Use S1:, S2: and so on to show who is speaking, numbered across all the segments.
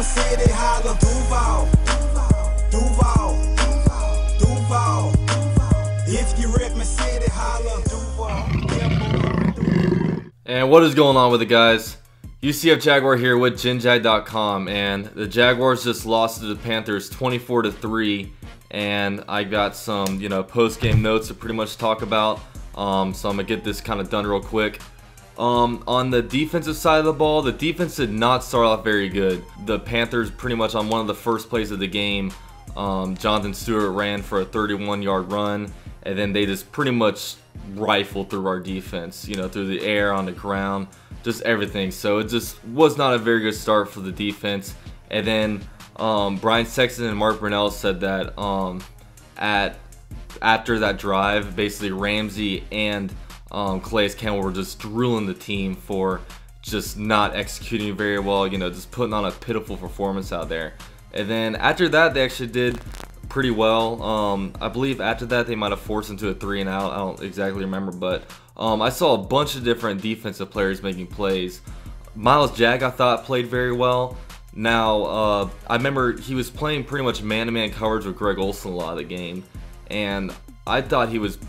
S1: city, holla Duval, Duval, Duval. If you rip my city, holla Duval.
S2: And what is going on with it, guys? UCF Jaguar here with GenJag.com, and the Jaguars just lost to the Panthers 24-3, and I got some, post-game notes to pretty much talk about. So I'm gonna get this kind of done real quick. On the defensive side of the ball, the defense did not start off very good. The Panthers pretty much on one of the first plays of the game, Jonathan Stewart ran for a 31-yard run, and then they just pretty much rifled through our defense, through the air, on the ground, just everything. So it just was not a very good start for the defense. And then Brian Sexton and Mark Brunell said that after that drive, basically Ramsey and Calais Campbell were just drilling the team for just not executing very well, just putting on a pitiful performance out there. And then after that, they actually did pretty well. I believe after that they might have forced into a 3-and-out. I don't exactly remember, but I saw a bunch of different defensive players making plays. Myles Jack, I thought, played very well. Now, I remember he was playing pretty much man-to-man coverage with Greg Olsen a lot of the game, and I thought he was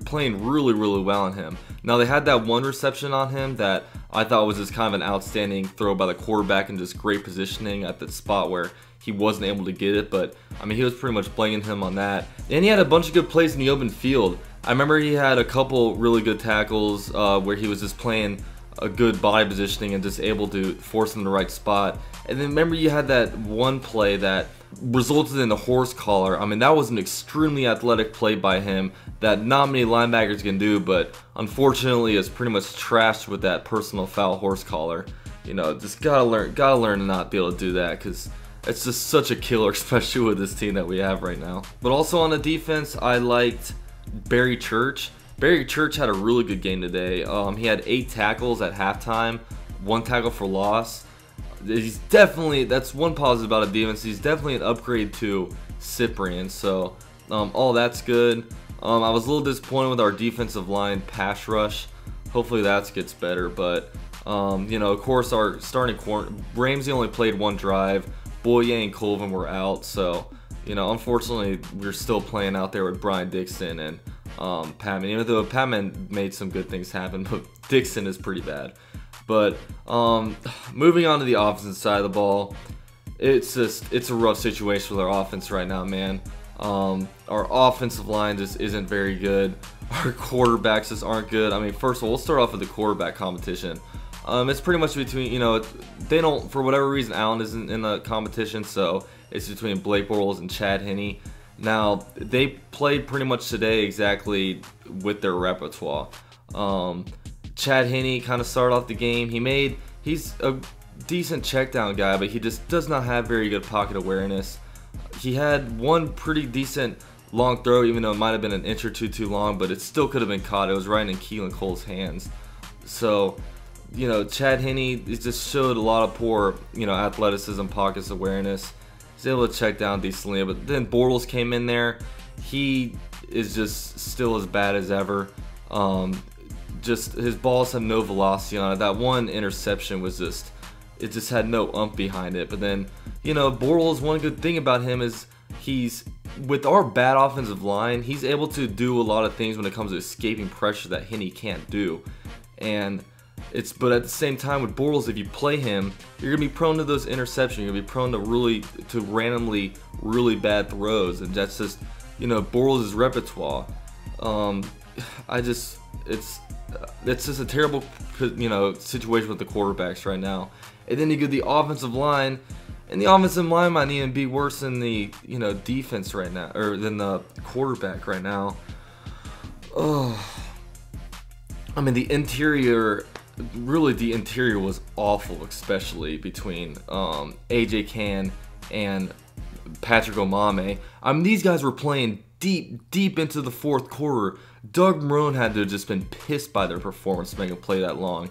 S2: playing really well on him. Now, they had that one reception on him that I thought was just kind of an outstanding throw by the quarterback and just great positioning at the spot where he wasn't able to get it, but I mean, he was pretty much blaming him on that. And he had a bunch of good plays in the open field. I remember he had a couple really good tackles where he was just playing a good body positioning and just able to force him in the right spot. And then remember, you had that one play that resulted in a horse collar. I mean, that was an extremely athletic play by him that not many linebackers can do, but unfortunately is pretty much trashed with that personal foul horse collar. Just gotta learn to not be able to do that, because it's just such a killer, especially with this team that we have right now. But also on the defense, I liked Barry Church. Barry Church had a really good game today. He had 8 tackles at halftime, 1 tackle for loss. He's definitely, that's one positive about a defense. He's definitely an upgrade to Cyprian, so all that's good. I was a little disappointed with our defensive line pass rush. Hopefully that gets better, but of course our starting corner, Ramsey only played 1 drive. Boye and Colvin were out, so unfortunately we're still playing out there with Brian Dixon and Patman, even though Patman made some good things happen, but Dixon is pretty bad. But moving on to the offensive side of the ball, it's a rough situation with our offense right now, man. Our offensive line just isn't very good. Our quarterbacks just aren't good. I mean, first of all, we'll start off with the quarterback competition. It's pretty much between, they don't, for whatever reason, Allen isn't in the competition, so it's between Blake Bortles and Chad Henne. Now, they played pretty much today exactly with their repertoire. Chad Henne kind of started off the game. He's a decent check down guy, but he just does not have very good pocket awareness. He had one pretty decent long throw, even though it might have been an inch or two too long, but it still could have been caught. It was right in Keelan Cole's hands. So, Chad Henne just showed a lot of poor, athleticism, pockets awareness. He's able to check down decently, but then Bortles came in there. He is just still as bad as ever. Just his balls have no velocity on it. That one interception was it just had no ump behind it. But then, Bortles, one good thing about him is with our bad offensive line, he's able to do a lot of things when it comes to escaping pressure that Henne can't do. But at the same time with Bortles, if you play him, you're gonna be prone to those interceptions. You're gonna be prone to randomly really bad throws, and that's just Bortles' repertoire. It's just a terrible situation with the quarterbacks right now. And then you get the offensive line, and the offensive line might even be worse than the defense right now, or than the quarterback right now. Oh, I mean, the interior was awful, especially between AJ Cann and Patrick Omameh. I mean, these guys were playing deep into the 4th quarter. Doug Marrone had to have just been pissed by their performance to make them play that long.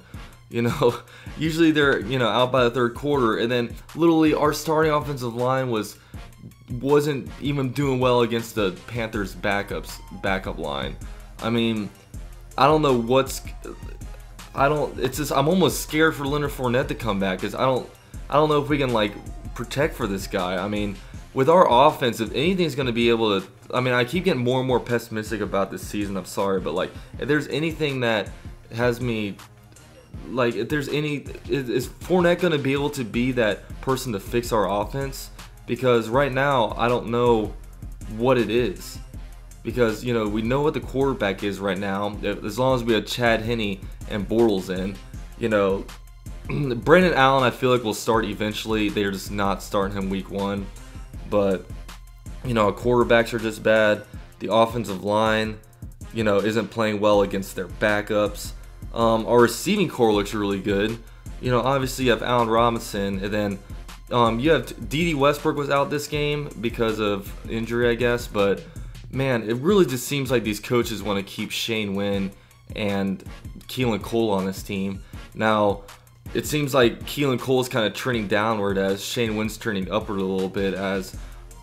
S2: Usually they're out by the 3rd quarter, and then literally our starting offensive line wasn't even doing well against the Panthers' backup line. I mean, I don't know I'm almost scared for Leonard Fournette to come back, because I don't know if we can protect for this guy. I mean, with our offense, if anything's going to be able to, I mean, I keep getting more and more pessimistic about this season. I'm sorry, but like, if there's anything that has me, like, if there's any, is Fournette going to be able to be that person to fix our offense? Because right now, I don't know what it is. Because, you know, we know what the quarterback is right now. As long as we have Chad Henne and Bortles in, you know, Brandon Allen, I feel like will start eventually. They're just not starting him week 1. But, you know, our quarterbacks are just bad. The offensive line, you know, isn't playing well against their backups. Our receiving core looks really good. You know, obviously you have Allen Robinson, and then you have D.D. Westbrook was out this game because of injury, I guess. But, man, it really just seems like these coaches want to keep Shane Wynn and Keelan Cole on this team. Now, it seems like Keelan Cole is kind of trending downward as Shane Wynn's trending upward a little bit, as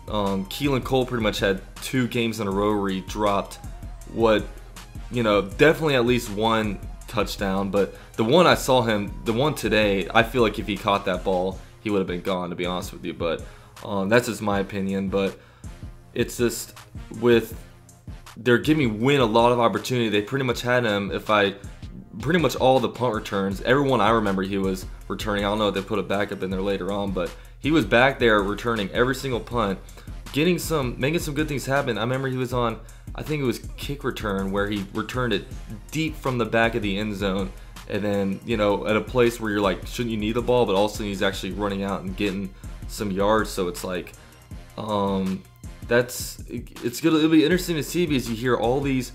S2: Keelan Cole pretty much had 2 games in a row where he dropped what, you know, definitely at least 1 touchdown. But the one I saw him, the one today, I feel like if he caught that ball, he would have been gone, to be honest with you. But that's just my opinion. But it's just with, they're giving Wynn a lot of opportunity. They pretty much had him, pretty much all the punt returns, everyone I remember he was returning. I don't know if they put a backup in there later on, but he was back there returning every single punt, making some good things happen. I remember he was on, I think it was kick return, where he returned it deep from the back of the end zone, and then, you know, at a place where you're like, shouldn't you need the ball? But also he's actually running out and getting some yards. So it's like, it'll be interesting to see, because you hear all these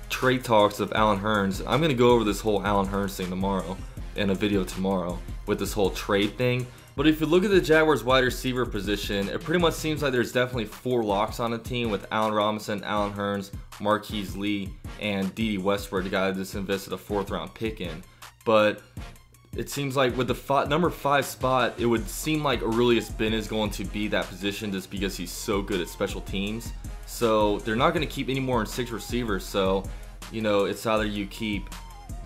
S2: trade talks of Allen Hurns. I'm going to go over this whole Allen Hurns thing tomorrow in a video tomorrow with this whole trade thing. But if you look at the Jaguars wide receiver position, it pretty much seems like there's definitely 4 locks on the team with Allen Robinson, Allen Hurns, Marquise Lee, and D.D. Westbrook, the guy that just invested a 4th round pick in. But it seems like with the number 5 spot, it would seem like Aurelius Ben is going to be that position just because he's so good at special teams. So they're not going to keep any more than 6 receivers. So, you know, it's either you keep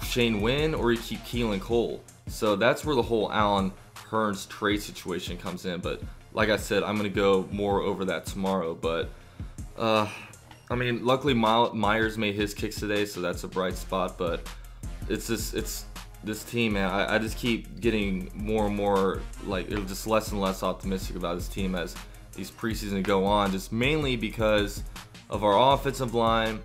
S2: Shane Wynn or you keep Keelan Cole. So that's where the whole Allen Hurns trade situation comes in. But like I said, I'm going to go more over that tomorrow. But, I mean, luckily Myers made his kicks today, so that's a bright spot. But it's this team, man. I just keep getting more and more, like, just less and less optimistic about this team as these preseason go on, just mainly because of our offensive line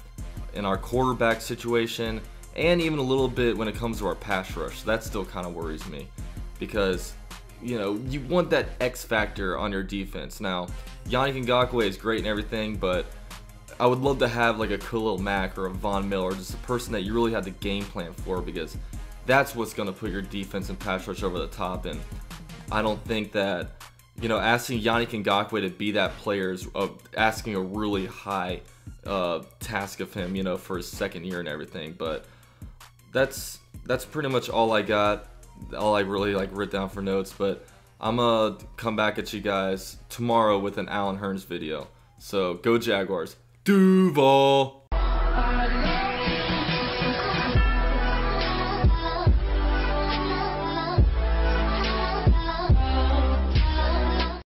S2: and our quarterback situation, and even a little bit when it comes to our pass rush. That still kind of worries me, because, you know, you want that X factor on your defense. Now, Yannick Ngakoue is great and everything, but I would love to have like a Khalil Mack or a Von Miller, just a person that you really have the game plan for, because that's what's going to put your defense and pass rush over the top. And I don't think that, you know, asking Yannick Ngakoue to be that player is asking a really high task of him, you know, for his 2nd year and everything. But that's pretty much all I got, all I really like wrote down for notes. But I'm gonna come back at you guys tomorrow with an Allen Hurns video. So go Jaguars. Duval!